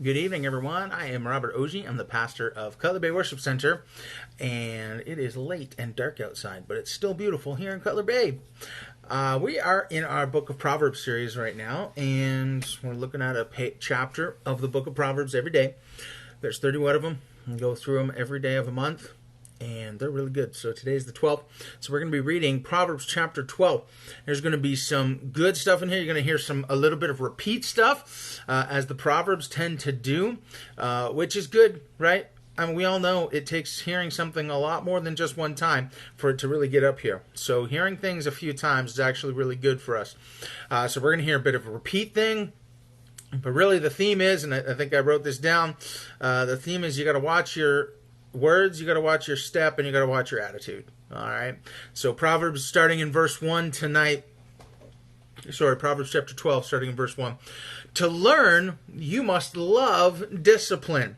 Good evening, everyone. I am Robert Ogie. I'm the pastor of Cutler Bay Worship Center, and it is late and dark outside, but it's still beautiful here in Cutler Bay. We are in our Book of Proverbs series right now, and we're looking at a chapter of the Book of Proverbs every day. There's 31 of them. We go through them every day of a month, and they're really good. So today's the 12th. So we're going to be reading Proverbs chapter 12. There's going to be some good stuff in here. You're going to hear a little bit of repeat stuff, as the Proverbs tend to do, which is good, right? I mean, we all know it takes hearing something a lot more than just one time for it to really get up here. So hearing things a few times is actually really good for us. So we're going to hear a bit of a repeat thing. But really the theme is, and I think I wrote this down, the theme is you got to watch your words, you got to watch your step, and you got to watch your attitude. All right. So Proverbs starting in verse 1 tonight. Proverbs chapter 12 starting in verse 1. To learn, you must love discipline.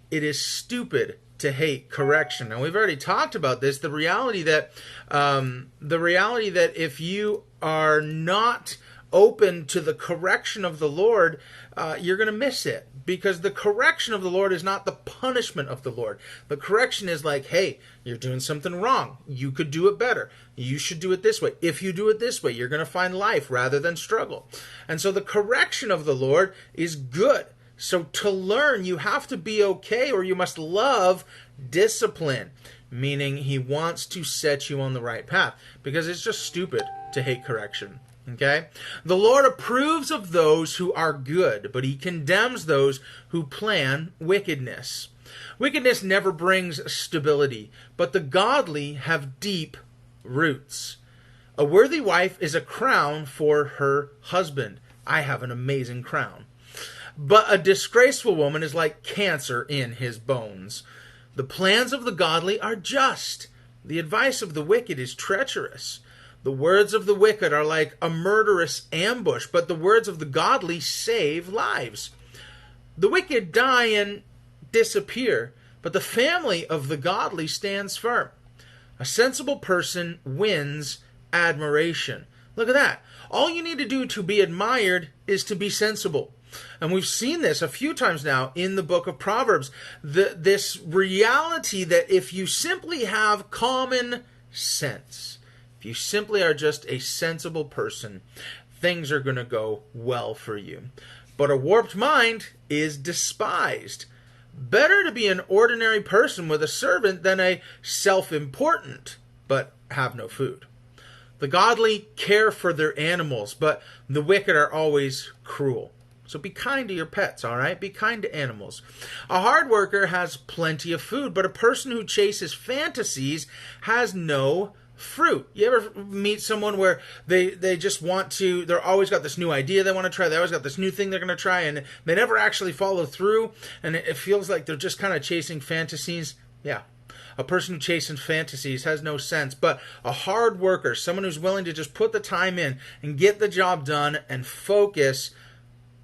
It is stupid to hate correction. And we've already talked about this. The reality that if you are not open to the correction of the Lord, you're going to miss it. Because the correction of the Lord is not the punishment of the Lord. The correction is like, hey, you're doing something wrong. You could do it better. You should do it this way. If you do it this way, you're going to find life rather than struggle. And so the correction of the Lord is good. So to learn, you have to be okay, or you must love discipline, meaning he wants to set you on the right path, because it's just stupid to hate correction. Okay? The Lord approves of those who are good, but he condemns those who plan wickedness. Wickedness never brings stability, but the godly have deep roots. A worthy wife is a crown for her husband. I have an amazing crown. But a disgraceful woman is like cancer in his bones. The plans of the godly are just. The advice of the wicked is treacherous. The words of the wicked are like a murderous ambush, but the words of the godly save lives. The wicked die and disappear, but the family of the godly stands firm. A sensible person wins admiration. Look at that. All you need to do to be admired is to be sensible. And we've seen this a few times now in the book of Proverbs. This reality that if you simply have common sense, if you simply are just a sensible person, things are going to go well for you. But a warped mind is despised. Better to be an ordinary person with a servant than a self-important but have no food. The godly care for their animals, but the wicked are always cruel. So be kind to your pets, all right? Be kind to animals. A hard worker has plenty of food, but a person who chases fantasies has no fruit. You ever meet someone where they just want to, they're always got this new idea they want to try, they always got this new thing they're going to try, and they never actually follow through, and it feels like they're just kind of chasing fantasies? Yeah. A person who chases fantasies has no sense, but a hard worker, someone who's willing to just put the time in and get the job done and focus,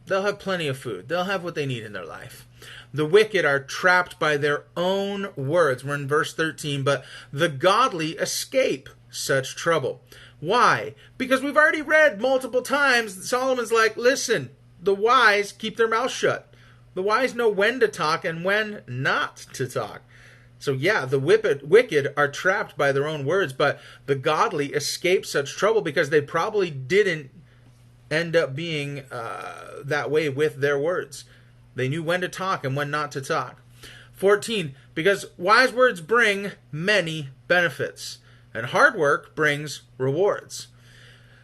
they'll have plenty of food. They'll have what they need in their life. The wicked are trapped by their own words. We're in verse 13. But the godly escape such trouble. Why? Because we've already read multiple times, Solomon's like, listen, the wise keep their mouth shut. The wise know when to talk and when not to talk. So yeah, the wicked are trapped by their own words, but the godly escape such trouble because they probably didn't end up being that way with their words. They knew when to talk and when not to talk. 14, because wise words bring many benefits, and hard work brings rewards.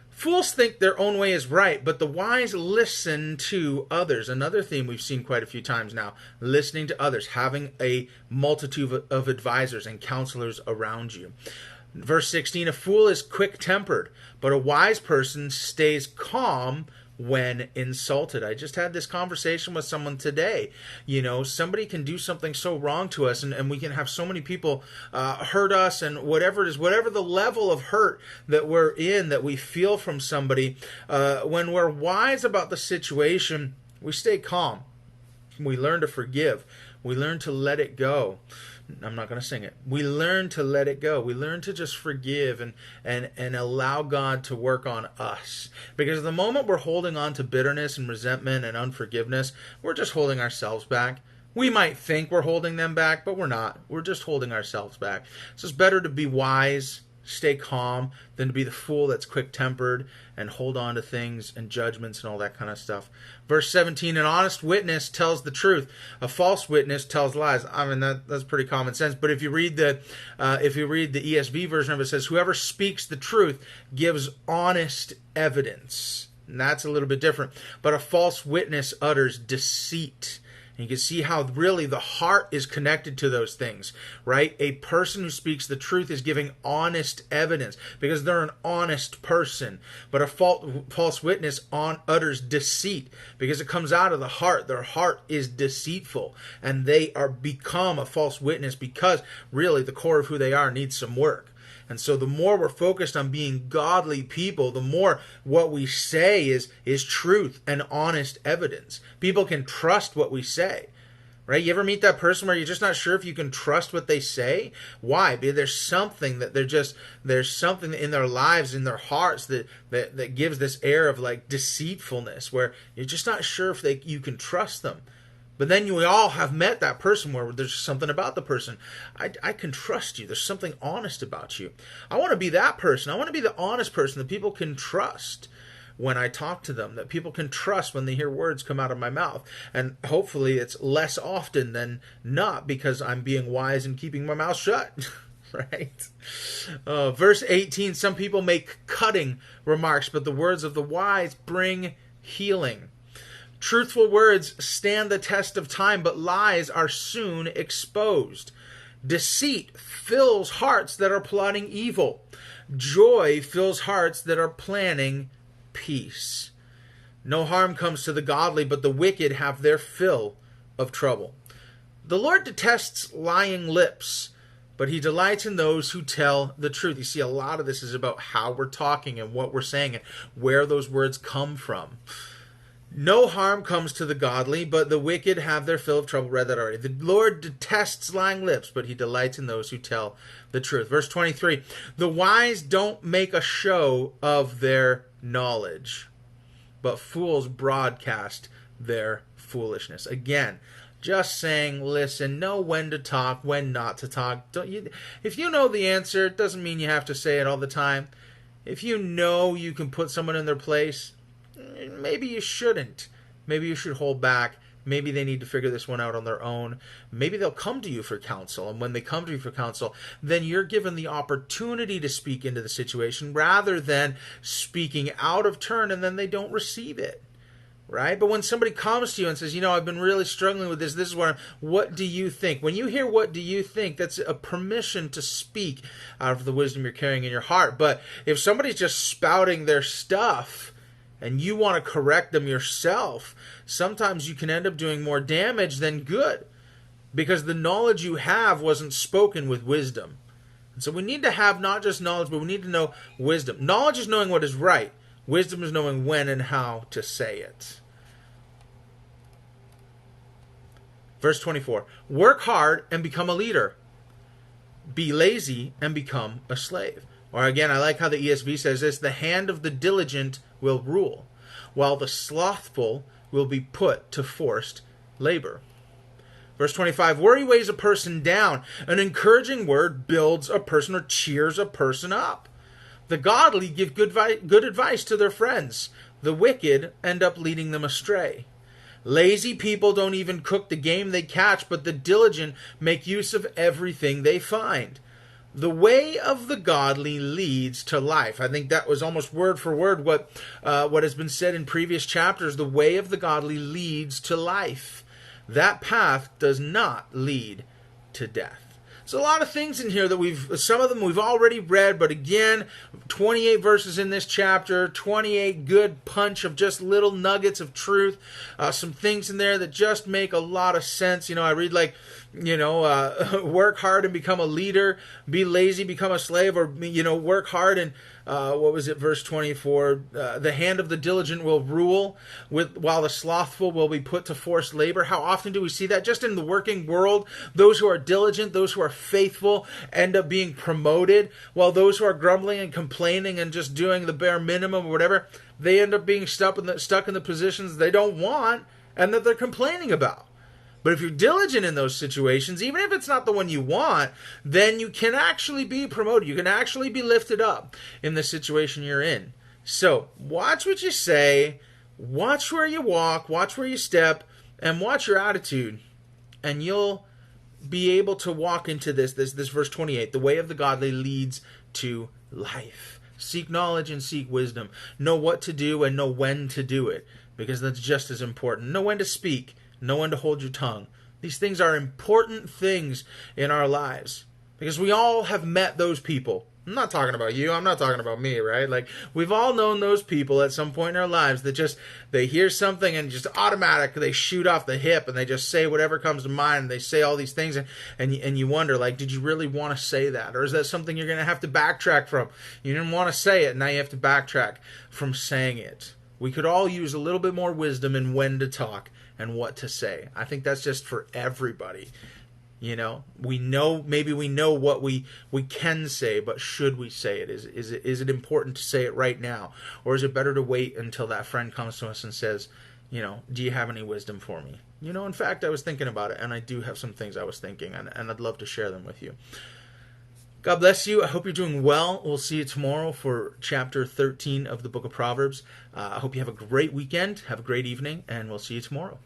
Fools think their own way is right, but the wise listen to others. Another theme we've seen quite a few times now, listening to others, having a multitude of advisors and counselors around you. Verse 16, a fool is quick-tempered, but a wise person stays calm when insulted. I just had this conversation with someone today. You know, somebody can do something so wrong to us, and we can have so many people hurt us, and whatever it is, whatever the level of hurt that we're in, that we feel from somebody, when we're wise about the situation, we stay calm. We learn to forgive. We learn to let it go. I'm not going to sing it. We learn to let it go. We learn to just forgive and allow God to work on us. Because the moment we're holding on to bitterness and resentment and unforgiveness, we're just holding ourselves back. We might think we're holding them back, but we're not. We're just holding ourselves back. So it's better to be wise, stay calm, than to be the fool that's quick-tempered and hold on to things and judgments and all that kind of stuff. Verse 17, an honest witness tells the truth. A false witness tells lies. I mean, that's pretty common sense. But if you read the ESV version of it, it says, whoever speaks the truth gives honest evidence. And that's a little bit different. But a false witness utters deceit. You can see how really the heart is connected to those things, right? A person who speaks the truth is giving honest evidence because they're an honest person. But a false witness utters deceit because it comes out of the heart. Their heart is deceitful, and they become a false witness because really the core of who they are needs some work. And so the more we're focused on being godly people, the more what we say is truth and honest evidence. People can trust what we say, right? You ever meet that person where you're just not sure if you can trust what they say? Why? Because there's something in their lives, in their hearts that gives this air of like deceitfulness where you're just not sure if you can trust them. But then we all have met that person where there's something about the person. I can trust you. There's something honest about you. I want to be that person. I want to be the honest person that people can trust when I talk to them, that people can trust when they hear words come out of my mouth. And hopefully it's less often than not because I'm being wise and keeping my mouth shut. Right? Verse 18, some people make cutting remarks, but the words of the wise bring healing. Truthful words stand the test of time, but lies are soon exposed. Deceit fills hearts that are plotting evil. Joy fills hearts that are planning peace. No harm comes to the godly, but the wicked have their fill of trouble. The Lord detests lying lips, but he delights in those who tell the truth. You see, a lot of this is about how we're talking and what we're saying and where those words come from. No harm comes to the godly, but the wicked have their fill of trouble. Read that already. The Lord detests lying lips, but he delights in those who tell the truth. Verse 23, the wise don't make a show of their knowledge, but fools broadcast their foolishness. Again, just saying, listen, know when to talk, when not to talk. If you know the answer, it doesn't mean you have to say it all the time. If you know you can put someone in their place, maybe you shouldn't. Maybe you should hold back. Maybe they need to figure this one out on their own. Maybe they'll come to you for counsel. And when they come to you for counsel, then you're given the opportunity to speak into the situation rather than speaking out of turn and then they don't receive it. Right? But when somebody comes to you and says, I've been really struggling with this. This is what do you think? When you hear what do you think, that's a permission to speak out of the wisdom you're carrying in your heart. But if somebody's just spouting their stuff, and you want to correct them yourself, sometimes you can end up doing more damage than good because the knowledge you have wasn't spoken with wisdom. And so we need to have not just knowledge, but we need to know wisdom. Knowledge is knowing what is right. Wisdom is knowing when and how to say it. Verse 24, work hard and become a leader. Be lazy and become a slave. Or again, I like how the ESV says this, the hand of the diligent will rule, while the slothful will be put to forced labor. Verse 25, worry weighs a person down. An encouraging word builds a person or cheers a person up. The godly give good advice to their friends. The wicked end up leading them astray. Lazy people don't even cook the game they catch, but the diligent make use of everything they find. The way of the godly leads to life. I think that was almost word for word what has been said in previous chapters. The way of the godly leads to life. That path does not lead to death. So a lot of things in here that some of them we've already read, but again, 28 verses in this chapter, 28 good punch of just little nuggets of truth, some things in there that just make a lot of sense. I read like work hard and become a leader, be lazy, become a slave, or, work hard and, what was it, verse 24, the hand of the diligent will rule, while the slothful will be put to forced labor. How often do we see that? Just in the working world, those who are diligent, those who are faithful, end up being promoted, while those who are grumbling and complaining and just doing the bare minimum or whatever, they end up being stuck in the positions they don't want and that they're complaining about. But if you're diligent in those situations, even if it's not the one you want, then you can actually be promoted. You can actually be lifted up in the situation you're in. So watch what you say, watch where you walk, watch where you step, and watch your attitude. And you'll be able to walk into this verse 28. The way of the godly leads to life. Seek knowledge and seek wisdom. Know what to do and know when to do it, because that's just as important. Know when to speak. Know when to hold your tongue. These things are important things in our lives, because we all have met those people. I'm not talking about you. I'm not talking about me, right? Like, we've all known those people at some point in our lives that they hear something and just automatic, they shoot off the hip and they just say whatever comes to mind. And they say all these things and you wonder, like, did you really want to say that? Or is that something you're going to have to backtrack from? You didn't want to say it. Now you have to backtrack from saying it. We could all use a little bit more wisdom in when to talk and what to say. I think that's just for everybody. We know what we can say, but should we say it? Is it important to say it right now? Or is it better to wait until that friend comes to us and says, do you have any wisdom for me? In fact, I was thinking about it, and I do have some things I was thinking, and I'd love to share them with you. God bless you. I hope you're doing well. We'll see you tomorrow for chapter 13 of the book of Proverbs. I hope you have a great weekend, have a great evening, and we'll see you tomorrow.